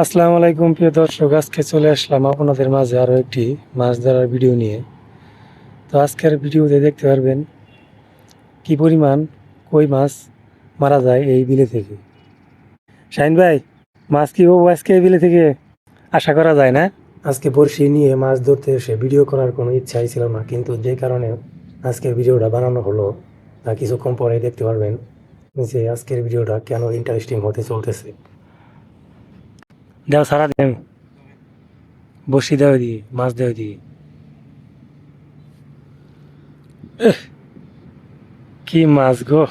আসসালামু আলাইকুম প্রিয় দর্শক, আজকে চলে আসলাম আপনাদের মাঝে আরো একটি মাছ ধরার ভিডিও নিয়ে। তো আজকের ভিডিওতে দেখতে পারবেন কি পরিমাণ কই মাছ মারা যায় এই বিলে থেকে। শাহিন ভাই, মাছ কি আজকে এই বিলে থেকে আশা করা যায় না? আজকে বড়শি নিয়ে মাছ ধরতে এসে ভিডিও করার কোনো ইচ্ছাই ছিল না, কিন্তু যে কারণে আজকের ভিডিওটা বানানো হলো তা কিছুক্ষণ পরেই দেখতে পারবেন যে আজকের ভিডিওটা কেন ইন্টারেস্টিং হতে চলতেছে। দেও সারা দেন, বসি দেওয়া দিয়ে মাছ দেওয়া দিয়ে কি মাছ গো,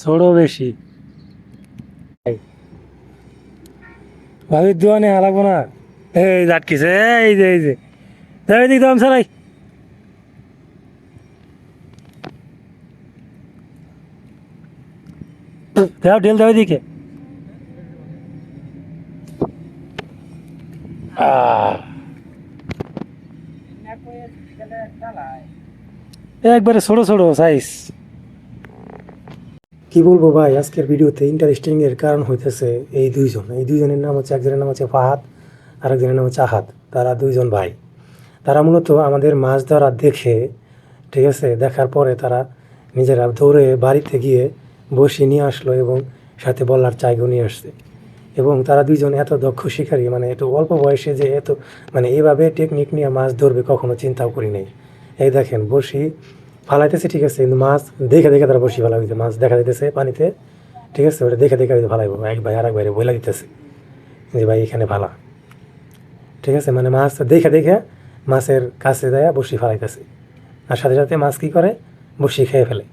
ছোড়ো বেশি। ভাবির দোয়ানে হালাবো না। এই আটকিছে, এই যে যাই দিক দাম সারাই। দাও ঢেল দাও দিকে। একবারে ছোট ছোট সাইজ। কি বলবো ভাই, আজকের ভিডিওতে ইন্টারেস্টিং এর কারণ হইতেছে এই দুইজনের নাম হচ্ছে, একজনের নাম হচ্ছে ফাহাদ আর একজনের নাম হচ্ছে আহাদ। তারা দুইজন ভাই। তারা মূলত আমাদের মাছ ধরা দেখে, ঠিক আছে, দেখার পরে তারা নিজেরা দৌড়ে বাড়িতে গিয়ে বসি নিয়ে আসলো এবং সাথে বলার চাইগো নিয়ে আসছে। এবং তারা দুইজন এত দক্ষ শিকারী, মানে এত অল্প বয়সে যে এত মানে এইভাবে টেকনিক নিয়ে মাছ ধরবে কখনো চিন্তাও করি নাই। এই দেখেন বড়শি ফালাইতেছে, ঠিক আছে, কিন্তু মাছ দেখে দেখে তারা বড়শি ফালাইতে, মাছ দেখা দিতেছে পানিতে, ঠিক আছে, ওটা দেখে দেখে ফালাইবো। এক ভাই আর এক বাইরে বইলা দিতেছে যে ভাই এখানে ফালা, ঠিক আছে, মানে মাছ দেখে দেখে মাছের কাছে যায় বড়শি ফালাইতেছে। আর সাথে সাথে মাছ কী করে, বড়শি খেয়ে ফেলে।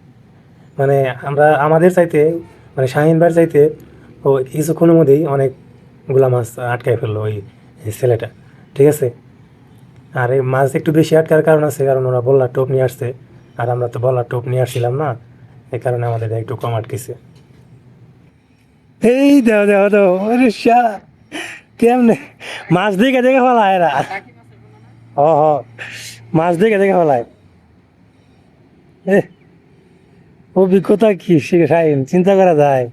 মানে আমরা আমাদের চাইতে, মানে শাহিন ভাইয়ের চাইতে ও কিছুক্ষণের মধ্যেই অনেকগুলা মাছ আটকায় ফেললো ওই ছেলেটা, ঠিক আছে। আর এই মাছ একটু বেশি আটকার কারণ আছে, কারণ ওরা বল্লার টোপ নিয়ে আসছে, আর আমরা তো বল্লার টোপ নিয়ে আসছিলাম না, এই কারণে আমাদের একটু কম আটকেছে। এই দেও দেও দেও, আরে শালা কেমনে মাছ দেখে দেখে ফেলায় এরা। হ হ, মাছ দেখে দেখে ফেলায়। এ অভিজ্ঞতা কি শিখে শাহিন, চিন্তা করা যায়।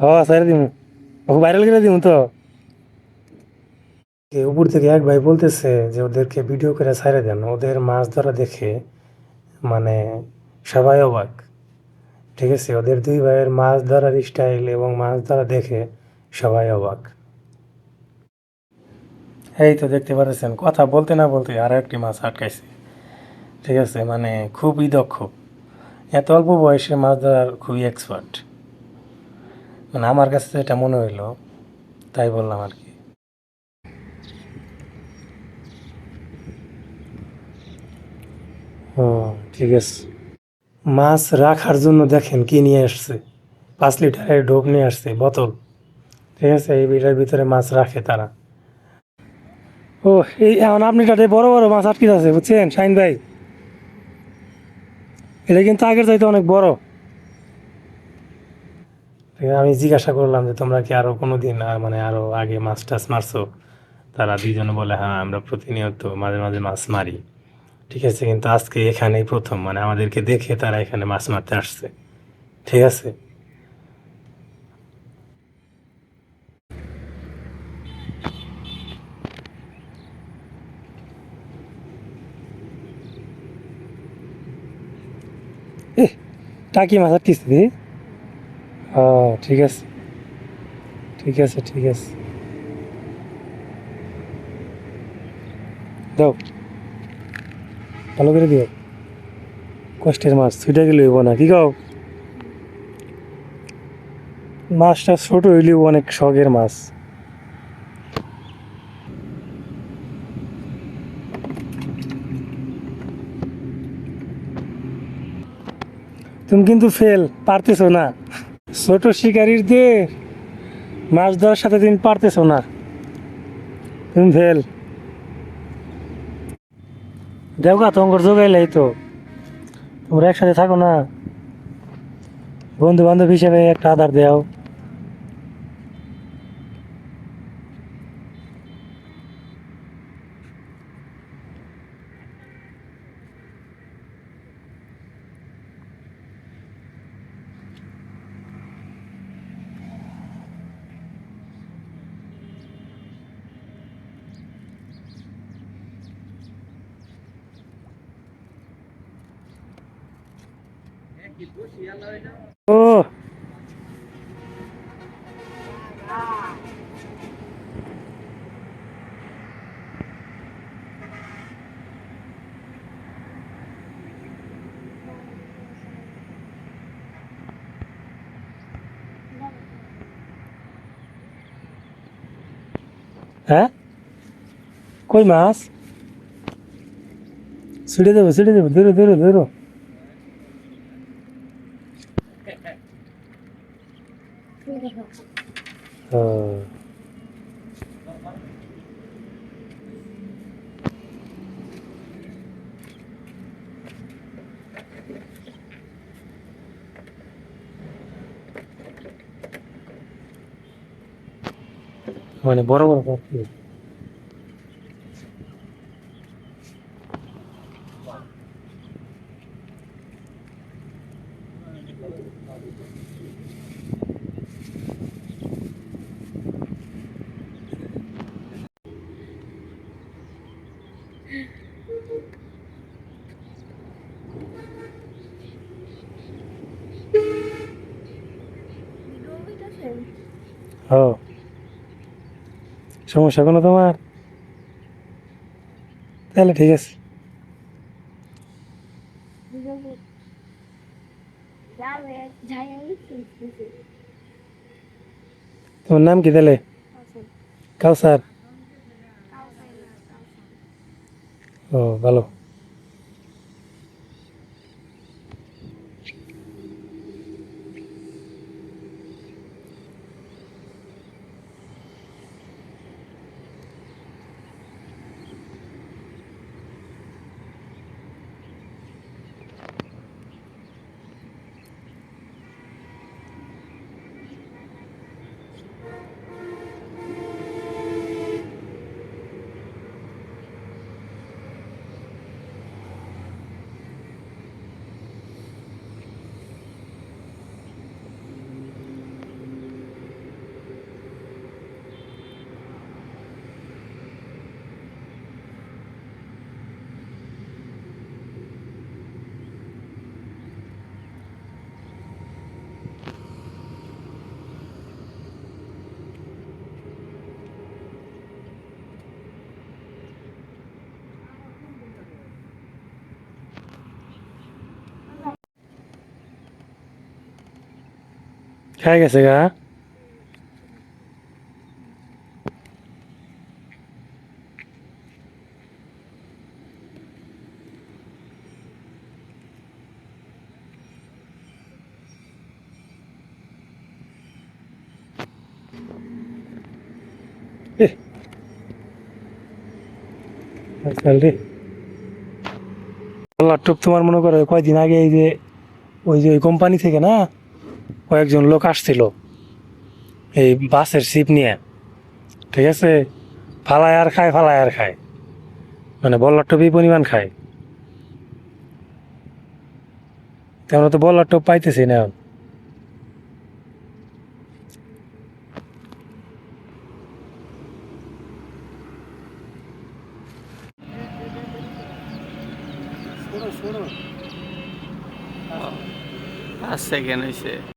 হ সাইরে দিমু, ও ভাইরাল করে দিমু তো। উপর থেকে এক ভাই বলতেছে যে ওদেরকে ভিডিও করে ছাইড়ে দেন, ওদের মাছ ধরা দেখে মানে সবাই অবাক, ঠিক আছে, ওদের দুই ভাইয়ের মাছ ধরার স্টাইল এবং মাছ ধরা দেখে সবাই অবাক। এই তো দেখতে পাচ্ছেন, কথা বলতে না বলতে আরো একটি মাছ আটকাইছে, ঠিক আছে, মানে খুবই দক্ষ, এত অল্প বয়সে মাছ ধরার খুবই এক্সপার্ট, মানে আমার কাছে এটা মনে হইলো, তাই বললাম আর কি। হুম, ঠিক আছে। মাছ রাখার জন্য দেখেন কি নিয়ে আসছে, 5 লিটারের ডোব নিয়ে আসছে, বোতল, ঠিক আছে, এই বিটার ভিতরে মাছ রাখে তারা। ও, এই এখন আপনি তাতে বড় বড় মাছ আটকে আছে, বুঝছেন শাহিন ভাই, এটা কিন্তু আগের চাইতে অনেক বড়। আমি জিজ্ঞাসা করলাম যে তোমরা কি আরো কোনোদিন মানে আরো আগে মাছ টাছ মারছো? তারা দুইজনে বলে হ্যাঁ, আমরা প্রতিনিয়ত মাঝে মাঝে মাছ মারি, ঠিক আছে, কিন্তু আজকে এখানেই প্রথম, মানে আমাদেরকে দেখে তারা এখানে মাছ মারতে আসছে, ঠিক আছে। এ টাকি মাছ আটকিছে দি। ও, ঠিক আছে, ঠিক আছে, ঠিক আছে, দাও, ভালো করে দিও। কষ্টের মাছ ছুটে গেলে হইব না, কি কও? মাছটা ছোট হইলেও অনেক শখের মাছ। তুমি কিন্তু ফেল, পারতেছো না। ছোট শিকারীদের মাছ ধরার সাথে তুমি পারতেছো না, তুমি ফেল। দেওগা তোমার জোগাইলাই তো, তোমরা একসাথে থাকো না, বন্ধু বান্ধব হিসেবে একটা আধার দেও। ও হ্যাঁ কই মাছ ছেড়ে দেবো ধরো ধরো ধরো ও মানে বড় বড় পাখি ও সমস্যা কোনো তোমার তাহলে ঠিক আছে তোমার নাম কি তাহলে কাউসার ও ভালো খাই গেছে গা আজকাল রে ল্যাপটপ তোমার মনে করো কয়দিন আগে এই যে ওই কোম্পানি থেকে না কয়েকজন লোক আসছিল এই বাসের সিপ নিয়ে ঠিক আছে ফালায় আর খায় মানে বল্লার টপ এই পরিমাণ খায় তো আমরা তো বল্লার টপ পাইতেছি না এখন। পাঁচ সেকেন্ড হয়েছে